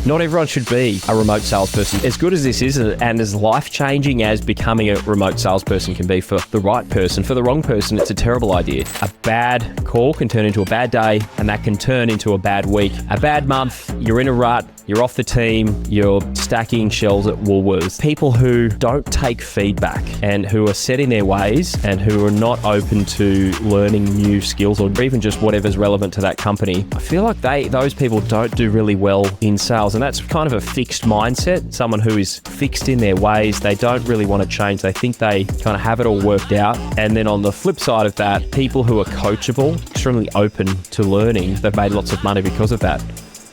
Not everyone should be a remote salesperson. As good as this is and as life-changing as becoming a remote salesperson can be for the right person, for the wrong person, it's a terrible idea. A bad call can turn into a bad day, and that can turn into a bad week. A bad month, you're in a rut, you're off the team, you're stacking shelves at Woolworths. People who don't take feedback and who are set in their ways and who are not open to learning new skills or even just whatever's relevant to that company, I feel like those people don't do really well in sales. And that's kind of a fixed mindset, someone who is fixed in their ways. They don't really want to change. They think they kind of have it all worked out. And then on the flip side of that, people who are coachable, extremely open to learning, they've made lots of money because of that.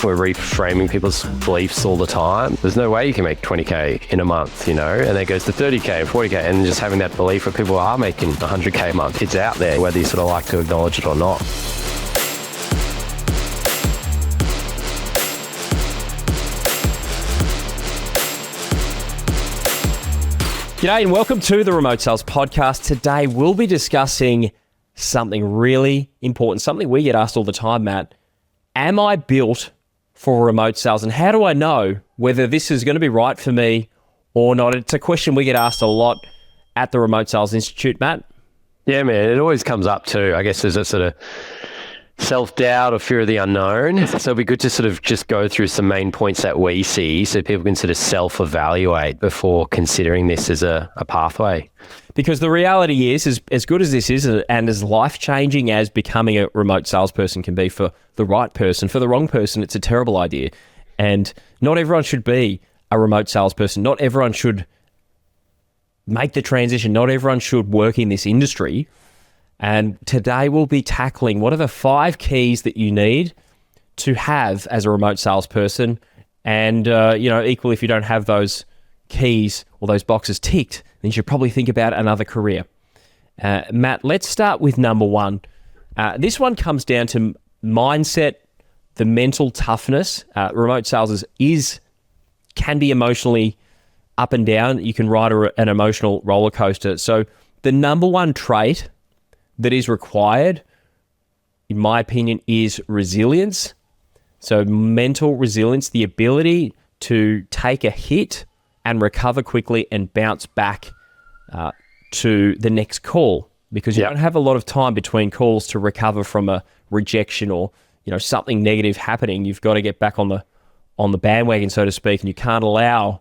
We're reframing people's beliefs all the time. There's no way you can make 20K in a month, and then it goes to 30K and 40K, and just having that belief that people are making 100K a month. It's out there, whether you sort of like to acknowledge it or not. G'day and welcome to the Remote Sales Podcast. Today we'll be discussing something really important, something we get asked all the time, Matt. Am I built for remote sales, and how do I know whether this is going to be right for me or not? It's a question we get asked a lot at the Remote Sales Institute, Matt. Yeah, man, it always comes up too. I guess there's a sort of self-doubt or fear of the unknown. So it'd be good to sort of just go through some main points that we see so people can sort of self-evaluate before considering this as a pathway. Because the reality is, as good as this is and as life-changing as becoming a remote salesperson can be for the right person, for the wrong person, it's a terrible idea. And not everyone should be a remote salesperson. Not everyone should make the transition. Not everyone should work in this industry. And today we'll be tackling what are the 5 keys that you need to have as a remote salesperson. And, equally, if you don't have those keys or those boxes ticked, then you should probably think about another career. Matt, let's start with number 1. This one comes down to mindset, the mental toughness. Remote sales can be emotionally up and down. You can ride an emotional roller coaster. So the number 1 trait that is required, in my opinion, is resilience. So mental resilience, the ability to take a hit and recover quickly and bounce back to the next call, because you don't have a lot of time between calls to recover from a rejection or something negative happening. You've got to get back on the bandwagon, so to speak, and you can't allow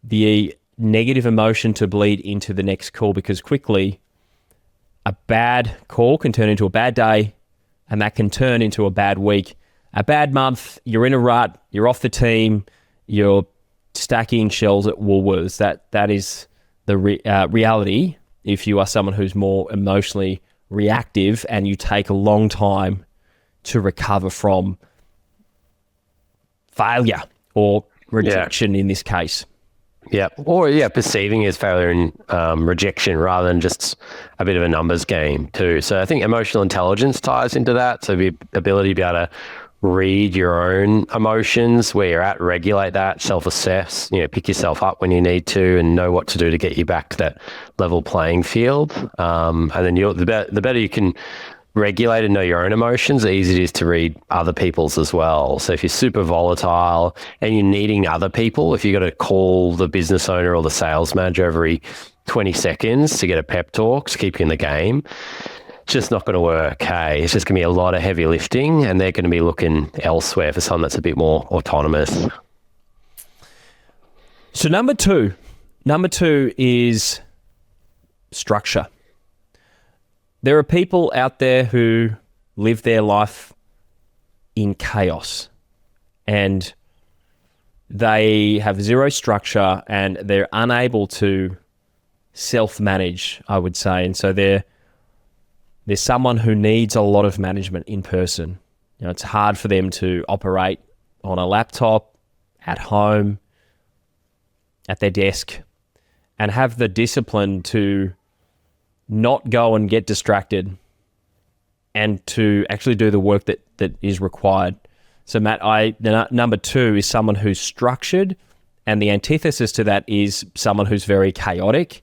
the negative emotion to bleed into the next call, because quickly a bad call can turn into a bad day, and that can turn into a bad week. A bad month, you're in a rut, you're off the team, you're stacking shelves at Woolworths. That is the reality if you are someone who's more emotionally reactive and you take a long time to recover from failure or rejection in this case. Yeah. Or, perceiving as failure and rejection rather than just a bit of a numbers game too. So I think emotional intelligence ties into that. So the ability to be able to read your own emotions, where you're at, regulate that, self-assess, pick yourself up when you need to and know what to do to get you back to that level playing field. And then the better you can regulate and know your own emotions, the easier it is to read other people's as well. So if you're super volatile and you're needing other people, if you got to call the business owner or the sales manager every 20 seconds to get a pep talk to keep you in the game, it's just not going to work. Hey, it's just going to be a lot of heavy lifting, and they're going to be looking elsewhere for someone that's a bit more autonomous. So number two is structure. There are people out there who live their life in chaos, and they have zero structure and they're unable to self-manage, I would say. And so there's someone who needs a lot of management in person. It's hard for them to operate on a laptop, at home, at their desk, and have the discipline to not go and get distracted and to actually do the work that is required. So Matt, number 2 is someone who's structured, and the antithesis to that is someone who's very chaotic,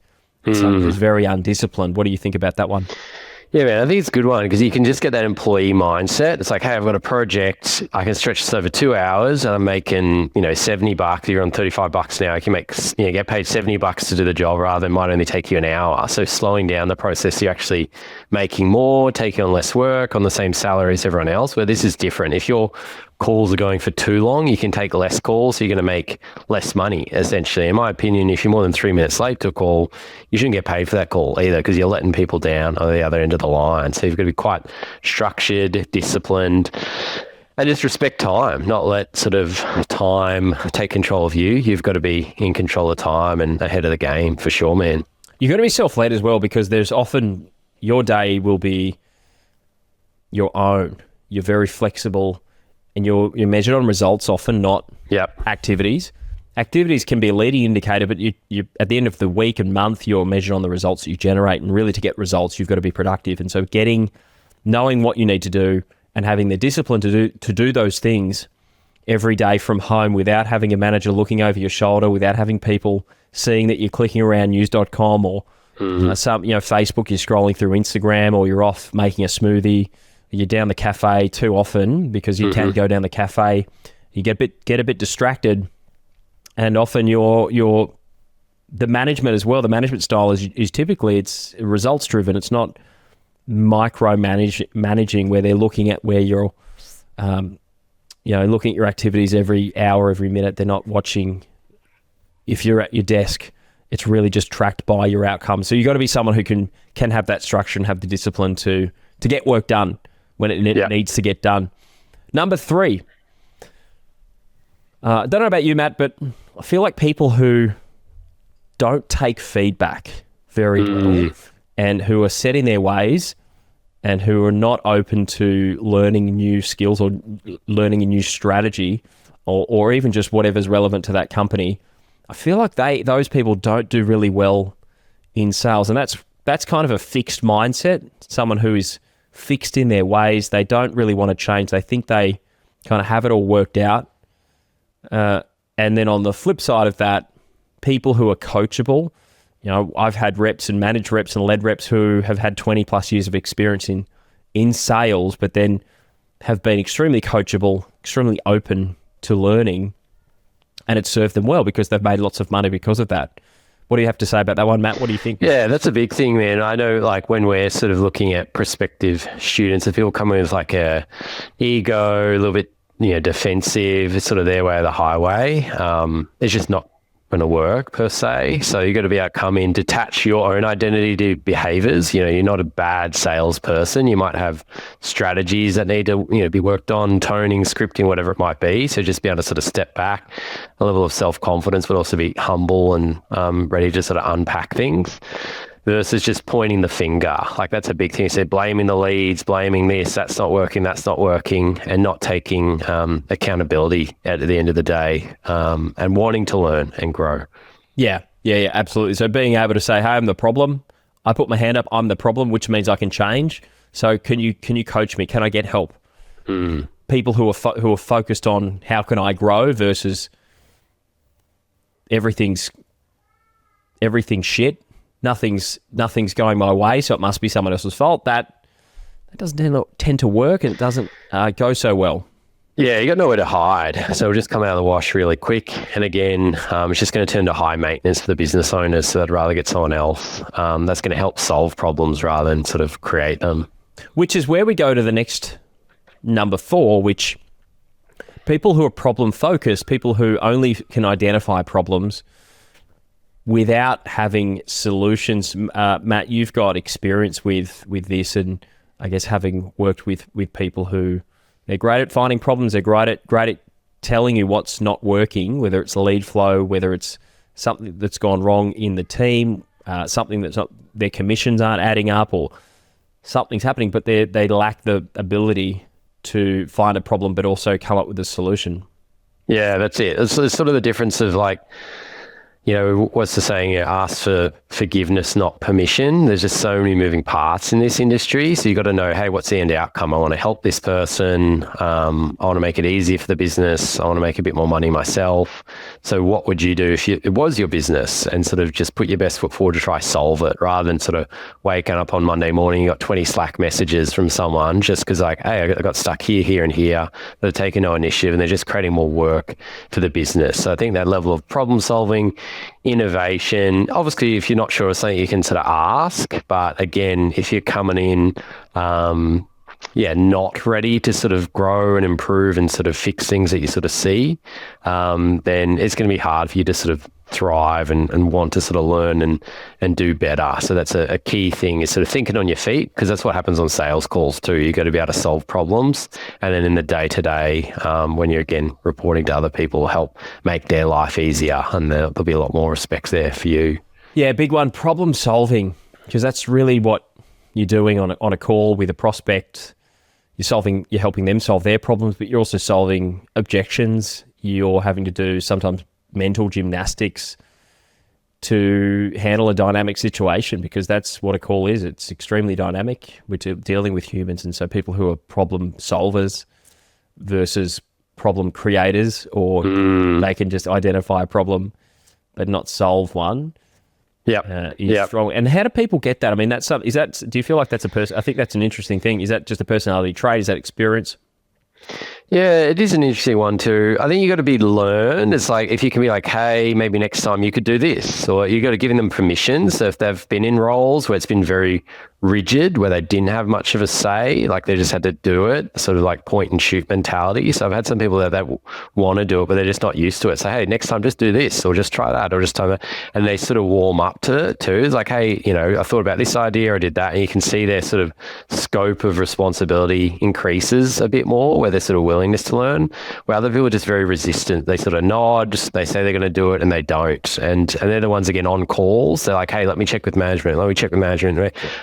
someone who's very undisciplined. What do you think about that one? Yeah, man, I think it's a good one because you can just get that employee mindset. It's like, hey, I've got a project. I can stretch this over 2 hours and I'm making, $70. You're on $35 now. You can get paid $70 to do the job rather than might only take you an hour. So slowing down the process, you're actually making more, taking on less work on the same salary as everyone else, where this is different. If your calls are going for too long, you can take less calls, so you're going to make less money, essentially. In my opinion, if you're more than 3 minutes late to a call, you shouldn't get paid for that call either because you're letting people down on the other end of the line. So you've got to be quite structured, disciplined, and just respect time, not let sort of time take control of you. You've got to be in control of time and ahead of the game for sure, man. You've got to be self-led as well because there's often your day will be your own. You're very flexible and you're measured on results often, not activities. Activities can be a leading indicator, but you at the end of the week and month, you're measured on the results that you generate. And really to get results, you've got to be productive. And so knowing what you need to do and having the discipline to do those things every day from home without having a manager looking over your shoulder, without having people seeing that you're clicking around news.com or Facebook, you're scrolling through Instagram, or you're off making a smoothie, you're down the cafe too often because you can go down the cafe, you get a bit distracted, and often the management as well. The management style is typically it's results driven. It's not managing where they're looking at where you're, looking at your activities every hour, every minute. They're not watching if you're at your desk. It's really just tracked by your outcome. So you've got to be someone who can have that structure and have the discipline to get work done when it needs to get done. Number 3. I don't know about you, Matt, but I feel like people who don't take feedback very well and who are set in their ways and who are not open to learning new skills or learning a new strategy or even just whatever's relevant to that company, I feel like those people don't do really well in sales. And that's kind of a fixed mindset, someone who is fixed in their ways. They don't really want to change. They think they kind of have it all worked out. And then on the flip side of that, people who are coachable, I've had reps and managed reps and led reps who have had 20 plus years of experience in sales, but then have been extremely coachable, extremely open to learning, and it's served them well because they've made lots of money because of that. What do you have to say about that one, Matt? What do you think? Yeah, that's a big thing, man. I know, like, when we're sort of looking at prospective students, if people come in with like a ego, a little bit, defensive, it's sort of their way or the highway. It's just not going to work per se. So you got to be able to come in, detach your own identity to behaviors. You're not a bad salesperson. You might have strategies that need to, be worked on, toning, scripting, whatever it might be. So just be able to sort of step back, a level of self-confidence, but also be humble and ready to sort of unpack things versus just pointing the finger. Like, that's a big thing. So blaming the leads, blaming this, that's not working, and not taking accountability at the end of the day, and wanting to learn and grow. Yeah, absolutely. So being able to say, hey, I'm the problem. I put my hand up, I'm the problem, which means I can change. So can you coach me? Can I get help? People who are focused on how can I grow versus everything's shit. Nothing's going my way, so it must be someone else's fault. That doesn't tend to work, and it doesn't go so well. Yeah, you got nowhere to hide. So we'll just come out of the wash really quick. And again, it's just going to turn to high maintenance for the business owners. So I'd rather get someone else that's going to help solve problems rather than sort of create them. Which is where we go to the next number 4, which people who are problem focused, people who only can identify problems without having solutions. Matt, you've got experience with this, and I guess having worked with people who they're great at finding problems, they're great at telling you what's not working, whether it's lead flow, whether it's something that's gone wrong in the team, something that's not, their commissions aren't adding up, or something's happening, but they lack the ability to find a problem, but also come up with a solution. Yeah, that's it. It's sort of the difference of, like, what's the saying? Ask for forgiveness, not permission. There's just so many moving parts in this industry. So you got to know, hey, what's the end outcome? I want to help this person. I want to make it easier for the business. I want to make a bit more money myself. So what would you do if it was your business, and sort of just put your best foot forward to try solve it, rather than sort of waking up on Monday morning, you got 20 Slack messages from someone just because like, hey, I got stuck here and here. They're taking no initiative and they're just creating more work for the business. So I think that level of problem solving, innovation, obviously if you're not sure of something you can sort of ask, but again, if you're coming in not ready to sort of grow and improve and sort of fix things that you sort of see, then it's going to be hard for you to sort of thrive and want to sort of learn and do better. So that's a key thing, is sort of thinking on your feet, because that's what happens on sales calls too. You got to be able to solve problems, and then in the day-to-day, when you're again reporting to other people, help make their life easier, and there'll be a lot more respect there for you. Yeah, big one, problem solving, because that's really what you're doing on a call with a prospect. You're helping them solve their problems, but you're also solving objections. You're having to do sometimes mental gymnastics to handle a dynamic situation, because that's what a call is. It's extremely dynamic. We're dealing with humans, and so people who are problem solvers versus problem creators, or they can just identify a problem but not solve one. Strong. And how do people get that? I mean, do you feel like that's a person? I think that's an interesting thing. Is that just a personality trait? Is that experience? Yeah, it is an interesting one too. I think you got to be learned. It's like, if you can be like, hey, maybe next time you could do this, or you got to give them permission. So if they've been in roles where it's been very rigid, where they didn't have much of a say, like they just had to do it, sort of like point and shoot mentality. So I've had some people that want to do it, but they're just not used to it. So, hey, next time just do this, or just try that, or just try that. And they sort of warm up to it too. It's like, hey, I thought about this idea, I did that. And you can see their sort of scope of responsibility increases a bit more, where their sort of willingness to learn, where other people are just very resistant. They sort of nod, they say they're going to do it, and they don't. And they're the ones, again, on calls. They're like, hey, let me check with management.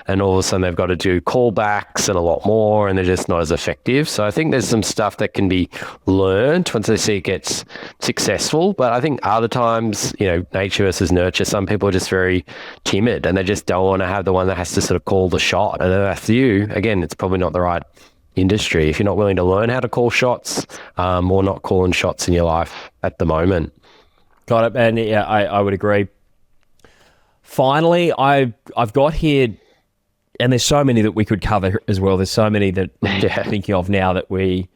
And all of a sudden they've got to do callbacks and a lot more, and they're just not as effective. So I think there's some stuff that can be learned once they see it gets successful. But I think other times, nature versus nurture, some people are just very timid and they just don't want to have the one that has to sort of call the shot. And then that's you. Again, it's probably not the right industry if you're not willing to learn how to call shots, or not calling shots in your life at the moment. Got it. And yeah, I would agree. Finally, I've got here, and there's so many that we could cover as well. There's so many that I'm thinking of now that we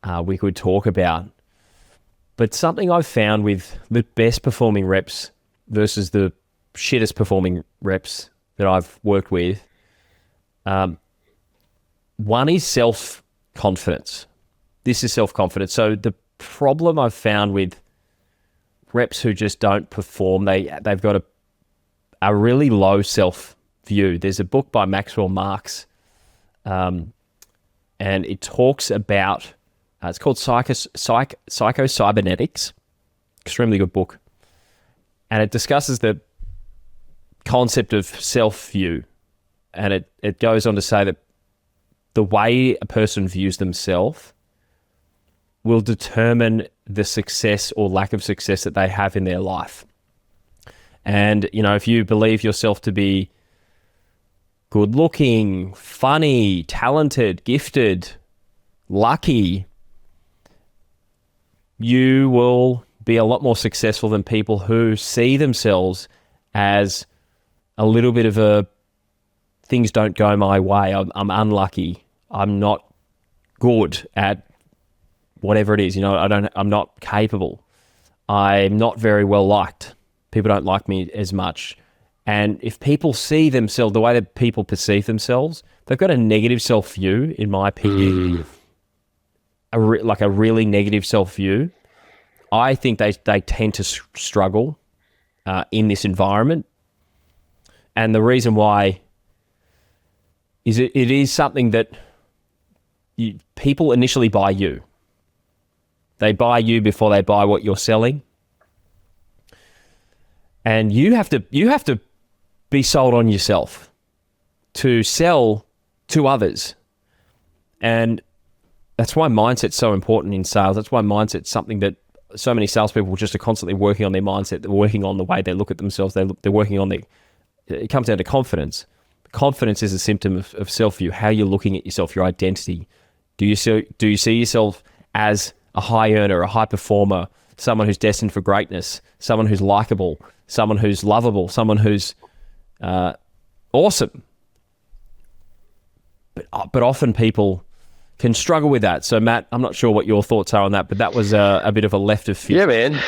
could talk about. But something I've found with the best performing reps versus the shittest performing reps that I've worked with, one is self-confidence. This is self-confidence. So the problem I've found with reps who just don't perform, they've got a really low self-view. There's a book by Maxwell Marks, and it talks about, it's called Psycho-Cybernetics. Extremely good book. And it discusses the concept of self-view. And it goes on to say that the way a person views themselves will determine the success or lack of success that they have in their life. And, if you believe yourself to be good looking, funny, talented, gifted, lucky, you will be a lot more successful than people who see themselves as a little bit of things don't go my way. I'm unlucky. I'm not good at whatever it is. I'm not capable. I'm not very well liked. People don't like me as much. And if people see themselves, the way that people perceive themselves, they've got a negative self-view, in my opinion, a really negative self-view. I think they tend to struggle in this environment. And the reason why is it is something that people initially buy you. They buy you before they buy what you're selling. And you have to be sold on yourself to sell to others. And that's why mindset's so important in sales. That's why mindset's something that so many salespeople just are constantly working on their mindset. They're working on the way they look at themselves. They're working on it comes down to confidence. Confidence is a symptom of self-view, how you're looking at yourself, your identity. Do you see yourself as a high earner, a high performer, someone who's destined for greatness, someone who's likable, someone who's lovable, someone who's awesome? But often people can struggle with that. So Matt, I'm not sure what your thoughts are on that, but that was a bit of a left of field. Yeah, man.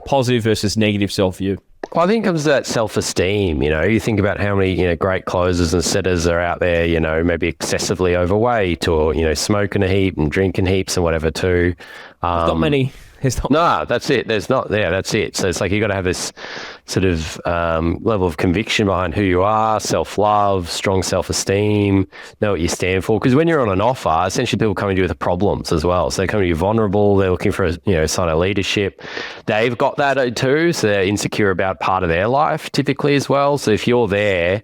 Positive versus negative self-view. Well, I think it comes to that self-esteem. You think about how many, great closers and setters are out there, maybe excessively overweight or, smoking a heap and drinking heaps and whatever too. Not many. No, that's it. There's not. Yeah, that's it. So it's like you got to have this sort of level of conviction behind who you are, self-love, strong self-esteem, know what you stand for. Because when you're on an offer, essentially people come to you with problems as well. So they come to you vulnerable. They're looking for a sign of leadership. They've got that too. So they're insecure about part of their life typically as well. So if you're there,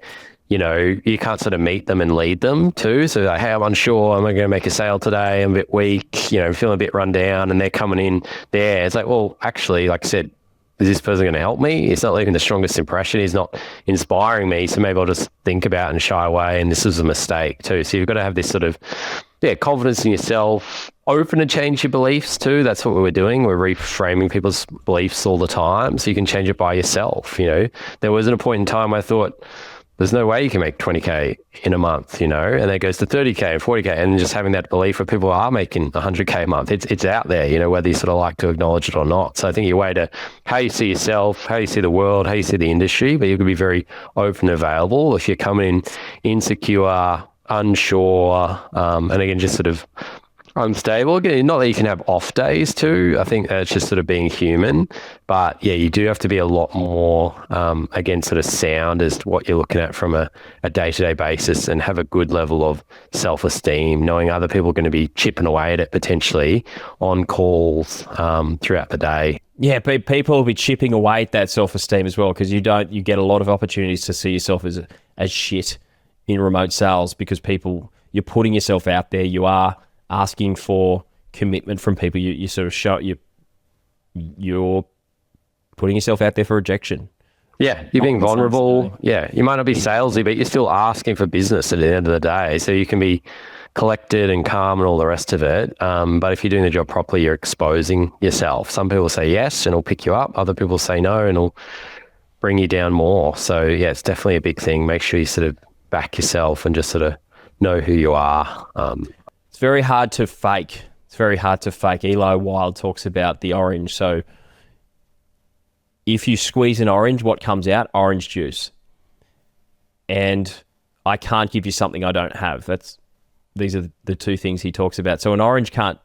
you can't sort of meet them and lead them too. So like, hey, I'm unsure. Am I going to make a sale today? I'm a bit weak, I'm feeling a bit run down, and they're coming in there. It's like, well, actually, like I said, is this person going to help me? It's not leaving the strongest impression. He's not inspiring me. So maybe I'll just think about and shy away. And this was a mistake too. So you've got to have this sort of, confidence in yourself, open to change your beliefs too. That's what we're doing. We're reframing people's beliefs all the time. So you can change it by yourself. There wasn't a point in time I thought, there's no way you can make 20K in a month, and then it goes to 30K and 40K, and just having that belief where people are making 100K a month, it's out there, whether you sort of like to acknowledge it or not. So I think your way to how you see yourself, how you see the world, how you see the industry, but you can be very open and available. If you're coming in insecure, unsure, and again, just sort of unstable. Again, not that you can have off days too. I think that's just sort of being human. But yeah, you do have to be a lot more, again, sort of sound as to what you're looking at from a day-to-day basis, and have a good level of self-esteem, knowing other people are going to be chipping away at it potentially on calls throughout the day. Yeah, people will be chipping away at that self-esteem as well, because you get a lot of opportunities to see yourself as shit in remote sales, because you're putting yourself out there. You are asking for commitment from people. You sort of show you're putting yourself out there for rejection. Yeah, you're being vulnerable. Yeah, you might not be salesy, but you're still asking for business at the end of the day. So you can be collected and calm and all the rest of it. But if you're doing the job properly, you're exposing yourself. Some people say yes and it'll pick you up. Other people say no and it'll bring you down more. So yeah, it's definitely a big thing. Make sure you sort of back yourself and just sort of know who you are. It's very hard to fake. Eli Wild talks about the orange. So if you squeeze an orange, what comes out? Orange juice. And I can't give you something I don't have. These are the two things he talks about. So an orange can't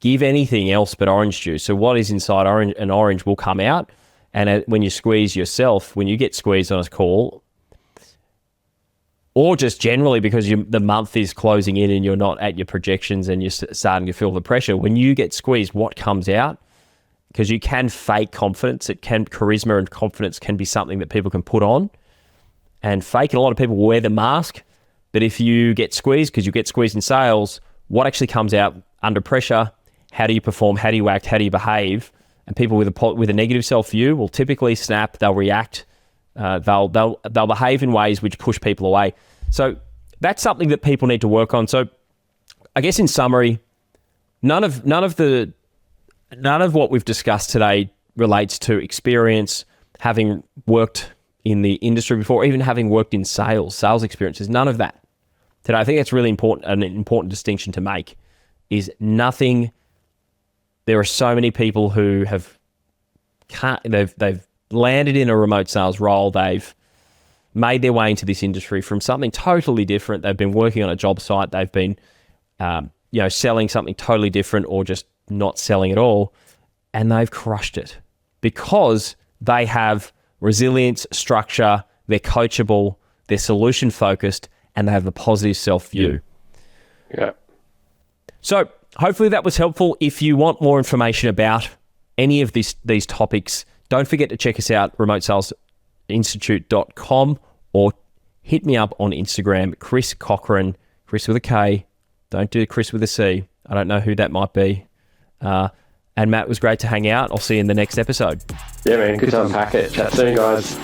give anything else but orange juice. So what is inside an orange will come out. And when you squeeze yourself, when you get squeezed on a call, or just generally because the month is closing in and you're not at your projections and you're starting to feel the pressure, when you get squeezed, what comes out? Because you can fake confidence. Charisma and confidence can be something that people can put on and fake. And a lot of people wear the mask. But if you get squeezed, because you get squeezed in sales, what actually comes out under pressure? How do you perform? How do you act? How do you behave? And people with a negative self-view will typically snap. They'll react. They'll behave in ways which push people away. So that's something that people need to work on. So I guess in summary, none of what we've discussed today relates to experience, having worked in the industry before, even having worked in sales experiences. None of that today. I think that's really important. An important distinction to make is nothing. There are so many people who they've landed in a remote sales role. They've made their way into this industry from something totally different. They've been working on a job site. They've been, selling something totally different or just not selling at all. And they've crushed it because they have resilience, structure, they're coachable, they're solution focused, and they have a positive self-view. Yeah. So hopefully that was helpful. If you want more information about any of these topics, don't forget to check us out, remotesalesinstitute.com, or hit me up on Instagram, Kris Cochrane, Kris with a K. Don't do Kris with a C. I don't know who that might be. And Matt, it was great to hang out. I'll see you in the next episode. Yeah, man. Good to unpack it. Chat soon, guys.